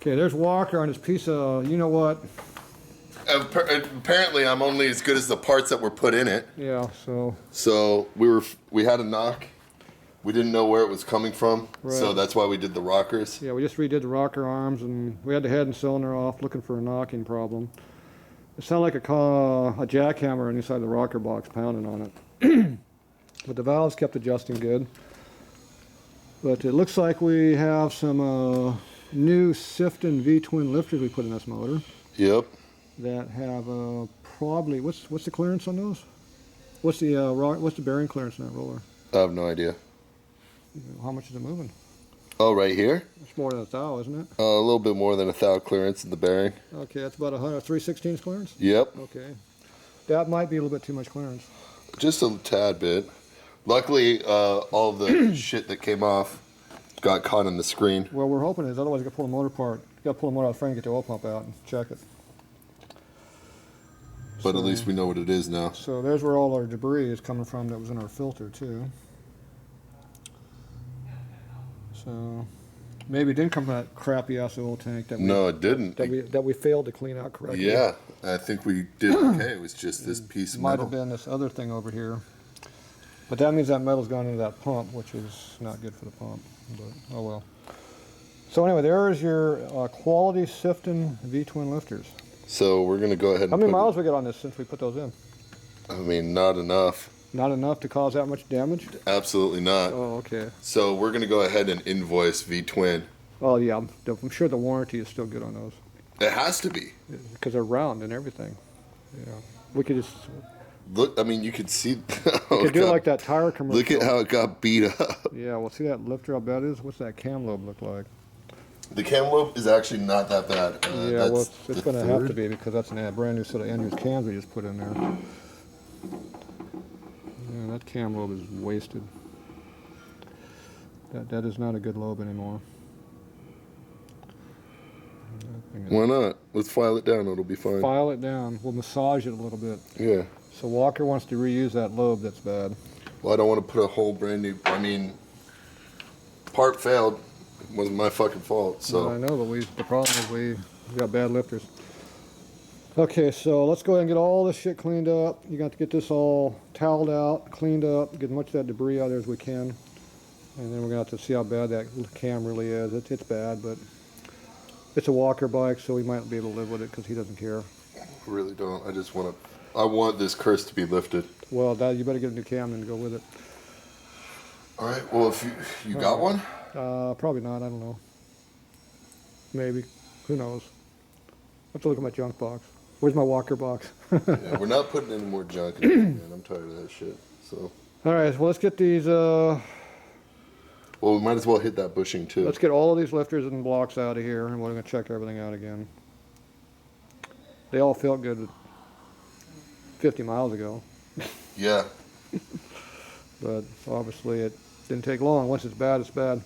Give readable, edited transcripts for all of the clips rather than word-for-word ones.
Okay, there's Walker on his piece of, you know what? Apparently, I'm only as good as the parts that were put in it. Yeah, so. So we had a knock. We didn't know where it was coming from, Right. So that's why we did the rockers. Yeah, we just redid the rocker arms, and we had the head and cylinder off, looking for a knocking problem. It sounded like a jackhammer inside the rocker box pounding on it. But the valves kept adjusting good. But it looks like we have some new Sifton V-twin lifters we put in this motor. Yep. That have probably, what's the clearance on those? What's the bearing clearance in that roller? I have no idea. How much is it moving? Oh, right here? It's more than 1,000, isn't it? A little bit more than 1,000 clearance in the bearing. Okay, that's about 3/16 clearance? Yep. Okay. That might be a little bit too much clearance. Just a tad bit. Luckily, all the shit that came off got caught in the screen. Well, we're hoping it is. Otherwise, you got to pull the motor apart. You got to pull the motor out of the frame and get the oil pump out and check it. But at least we know what it is now. So there's where all our debris is coming from that was in our filter, too. So maybe it didn't come from that crappy ass oil tank that No, it didn't. that we failed to clean out correctly. Yeah, I think we did okay. It was just this piece of Might metal. have been this other thing over here. But that means that metal's gone into that pump, which is not good for the pump. But oh well. So anyway, there is your quality Sifton V-twin lifters. So we're going to go ahead and How many miles we got on this since we put those in? I mean, not enough. Not enough to cause that much damage? Absolutely not. Oh, okay. So we're going to go ahead and invoice V-twin. Oh, yeah. I'm sure the warranty is still good on those. It has to be. Because they're round and everything. Yeah. We could just... Look, I mean, you could see... We could do it like that tire commercial. Look at how it got beat up. Yeah, well, see that lifter how bad it is? What's that cam lobe look like? The cam lobe is actually not that bad. Yeah, well, it's going to have to be because that's a brand new set of end-use cams we just put in there. Yeah, that cam lobe is wasted. That is not a good lobe anymore. Why not? Let's file it down. It'll be fine. File it down. We'll massage it a little bit. Yeah. So Walker wants to reuse that lobe that's bad. Well, I don't want to put a whole brand new... I mean, part failed. It wasn't my fucking fault, so... Well, I know, but the problem is we got bad lifters. Okay, so let's go ahead and get all this shit cleaned up. You got to get this all toweled out, cleaned up, get as much of that debris out of there as we can. And then we're going to have to see how bad that cam really is. It's bad, but it's a Walker bike, so we might be able to live with it because he doesn't care. I really don't. I just want to... I want this curse to be lifted. Well, you better get a new cam and go with it. All right. Well, if you got one? Probably not. I don't know. Maybe. Who knows? I have to look at my junk box. Where's my Walker box? Yeah, we're not putting any more junk in here, man. I'm tired of that shit. So. All right. Well, let's get these... Well, we might as well hit that bushing, too. Let's get all of these lifters and blocks out of here, and we're going to check everything out again. They all felt good 50 miles ago. Yeah. But obviously it didn't take long. Once it's bad, it's bad.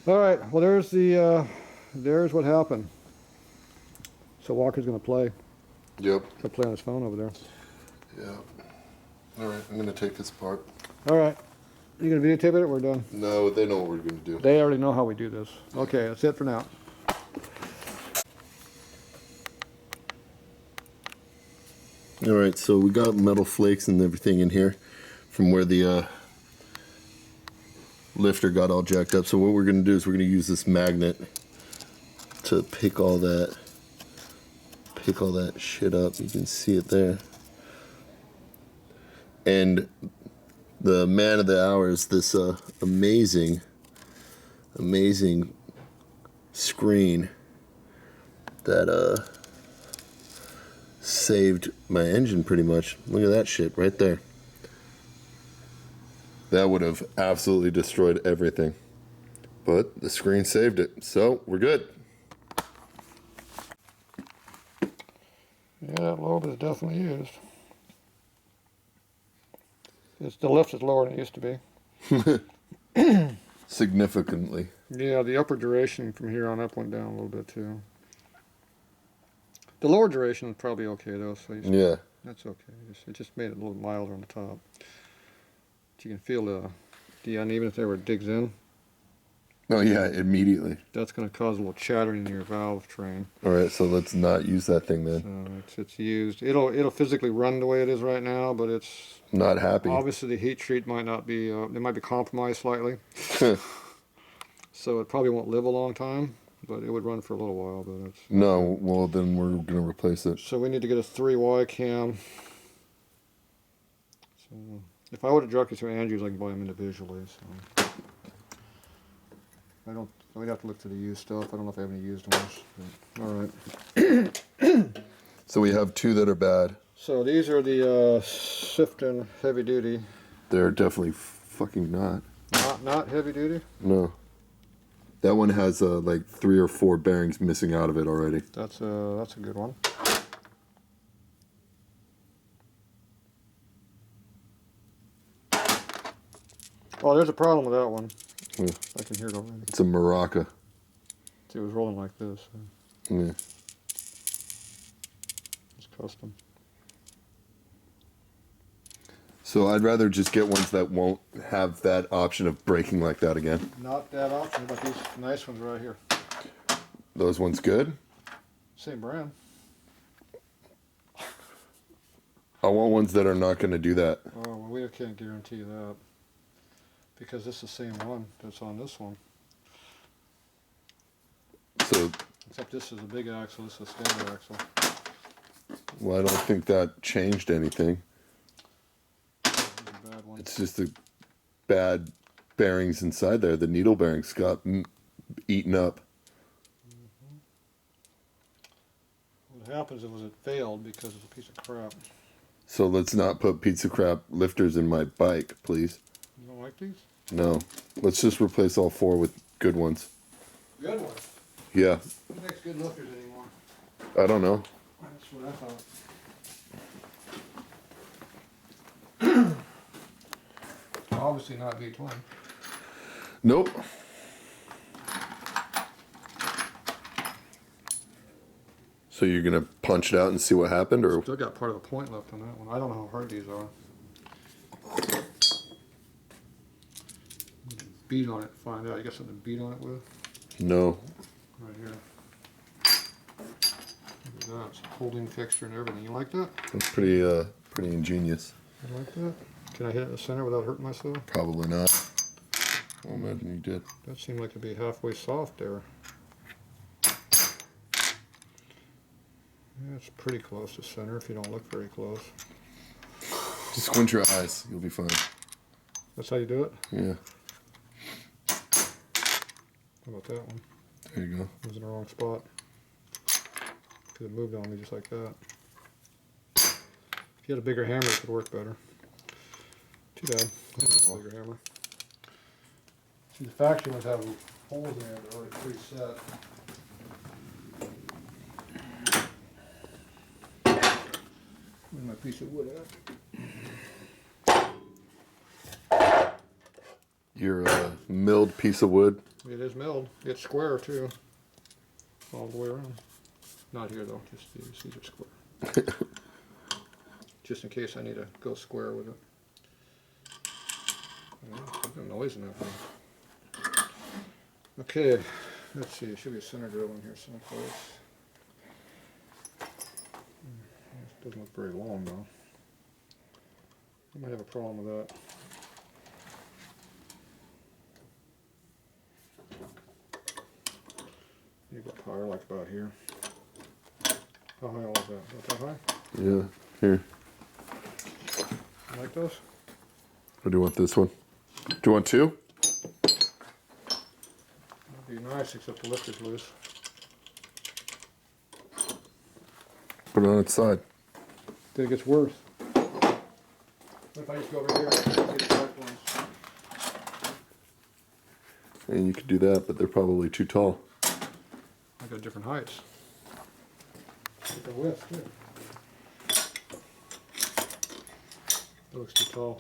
All right. Well, there's what happened. So Walker's going to play. Yep. He'll play on his phone over there. Yeah. All right. I'm going to take this apart. All right. You going to videotape it or we're done? No, they know what we're going to do. They already know how we do this. Okay. That's it for now. All right, so we got metal flakes and everything in here from where the lifter got all jacked up. So what we're going to do is we're going to use this magnet to pick all that shit up. You can see it there. And the man of the hour is this amazing screen that saved my engine pretty much. Look at that shit right there. That would have absolutely destroyed everything. But the screen saved it, so we're good. Yeah, that lobe is definitely used. The lift is lower than it used to be. Significantly. Yeah, the upper duration from here on up went down a little bit too. The lower duration is probably okay though, so Yeah. That's okay. It just made it a little milder on the top. But you can feel the unevenness there where it digs in. Oh yeah, immediately. That's going to cause a little chattering in your valve train. All right, so let's not use that thing then. So it's used. It'll physically run the way it is right now, but it's Not happy. obviously the heat treat might not be. It might be compromised slightly. So it probably won't live a long time, but it would run for a little while. But it's No, well then we're gonna replace it. so we need to get a 3Y cam. So if I would have directed to Andrews, I can buy them individually. So I don't. We'd have to look to the used stuff. I don't know if I have any used ones. But, all right. So we have two that are bad. So these are the Sifton heavy duty. They're definitely fucking not. Not heavy duty. No. That one has like 3 or 4 bearings missing out of it already. That's a good one. Oh, there's a problem with that one. Yeah. I can hear it already. It's a Maraca. See, it was rolling like this. So Yeah. it's custom. So I'd rather just get ones that won't have that option of braking like that again. Not that option, but these nice ones right here. Those ones good? Same brand. I want ones that are not going to do that. Oh, well, we can't guarantee that. Because this is the same one that's on this one. So, Except this is a big axle, this is a standard axle. well, I don't think that changed anything. This is a bad one. It's just the bad bearings inside there. The needle bearings got eaten up. What happens is it failed because it's a piece of crap. So let's not put pizza crap lifters in my bike, please. You don't like these? No. Let's just replace all 4 with good ones. Good ones. Yeah. Who makes good lifters anymore? I don't know. That's what I thought. Obviously not V-twin. Nope. So you're going to punch it out and see what happened? Or Still got part of a point left on that one. I don't know how hard these are. Beat on it, find out. You got something to beat on it with? No. Right here. Look at that. It's a holding fixture and everything. You like that? That's pretty ingenious. You like that? Can I hit it in the center without hurting myself? Probably not. I'll imagine you did. That seemed like it'd be halfway soft there. Yeah, it's pretty close to center if you don't look very close. Just squint your eyes. You'll be fine. That's how you do it? Yeah. How about that one? There you go. It was in the wrong spot. Because it moved on me just like that. If you had a bigger hammer, it could work better. Too bad. I didn't have a bigger hammer. See, the factory ones have holes in there that are already preset. Where's my piece of wood at? Your milled piece of wood. It is milled. It's square too. All the way around. Not here though, just these are square. Just in case I need to go square with it. There's no noise in that one. Okay, let's see. There should be a center drill in here someplace. It doesn't look very long though. I might have a problem with that. You've got power like about here. How high was that? About that high? Yeah. Here. You like those? Or do you want this one? Do you want 2? That'd be nice, except the lifter's loose. Put it on its side. Then it gets worse. What if I just go over here and get the right ones? And you could do that, but they're probably too tall. I got different heights. Different widths too. That looks too tall.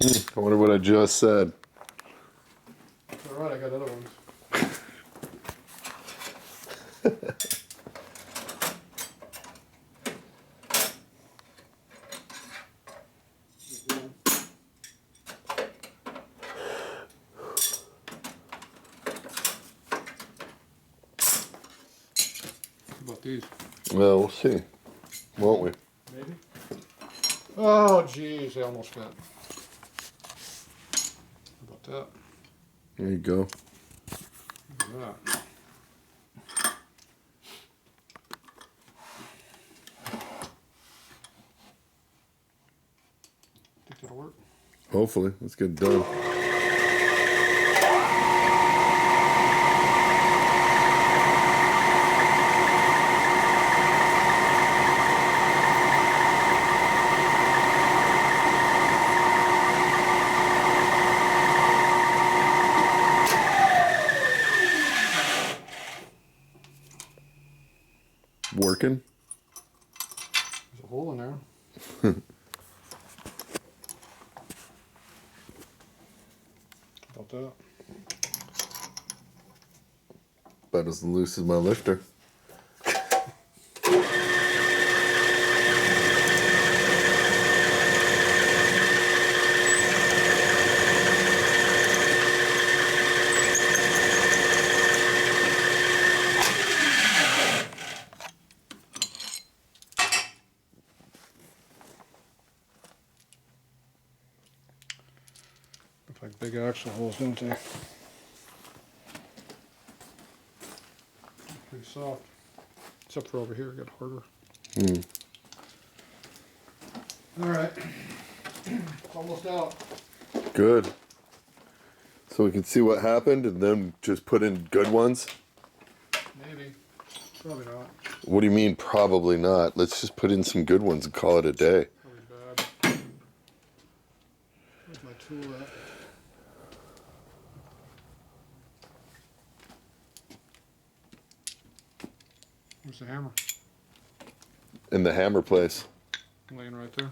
I wonder what I just said. It's alright, I got other ones. about these? Well, we'll see, won't we? Maybe. Oh, jeez, they almost fit. How about that? There you go. Look at that. Think that'll work? Hopefully, let's get it done. Working? There's a hole in there. About that. About as loose as my lifter. Look like big axle holes, don't they? Pretty soft. Except for over here, it got harder. Hmm. Alright. It's almost out. Good. So we can see what happened and then just put in good ones? Maybe. Probably not. What do you mean, probably not? Let's just put in some good ones and call it a day. Probably bad. Where's my tool at? Where's the hammer? In the hammer place. Laying right there.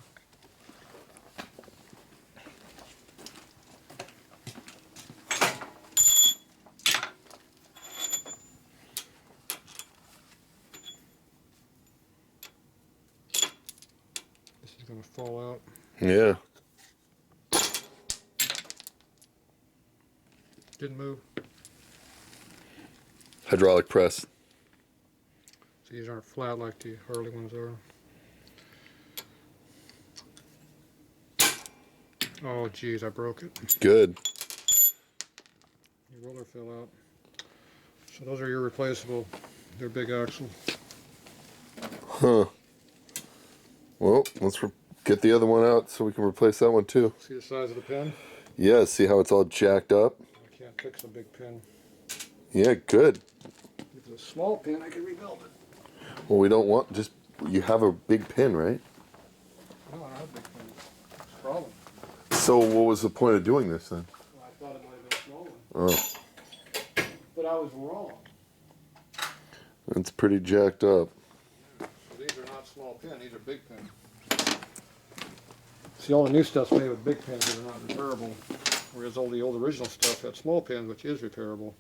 This is gonna fall out. Yeah. Didn't move. Hydraulic press. So these aren't flat like the Harley ones are. Oh geez, I broke it. Good. The roller fell out. So those are irreplaceable. They're big axle. Huh. Well, let's get the other one out so we can replace that one too. See the size of the pin? Yeah, see how it's all jacked up? I can't fix a big pin. Yeah, good. If it's a small pin, I can rebuild it. Well, we don't want just, you have a big pin, right? No, I don't have big pins. That's the problem. So what was the point of doing this then? Well, I thought it might have been a small one. Oh, But I was wrong. that's pretty jacked up. So these are not small pin, these are big pin. See, all the new stuff's made with big pins that are not repairable. Whereas all the old original stuff had small pins, which is repairable.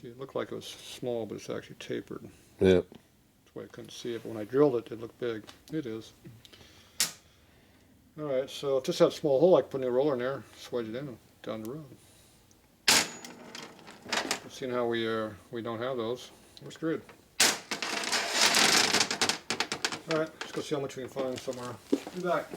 See, it looked like it was small, but it's actually tapered. Yeah. That's why I couldn't see it. But when I drilled it, it looked big. It is. Alright, so if this had a small hole, I could put a new roller in there, swedge it in down the road. Seeing how we don't have those, we're screwed. Alright, let's go see how much we can find somewhere. Be back.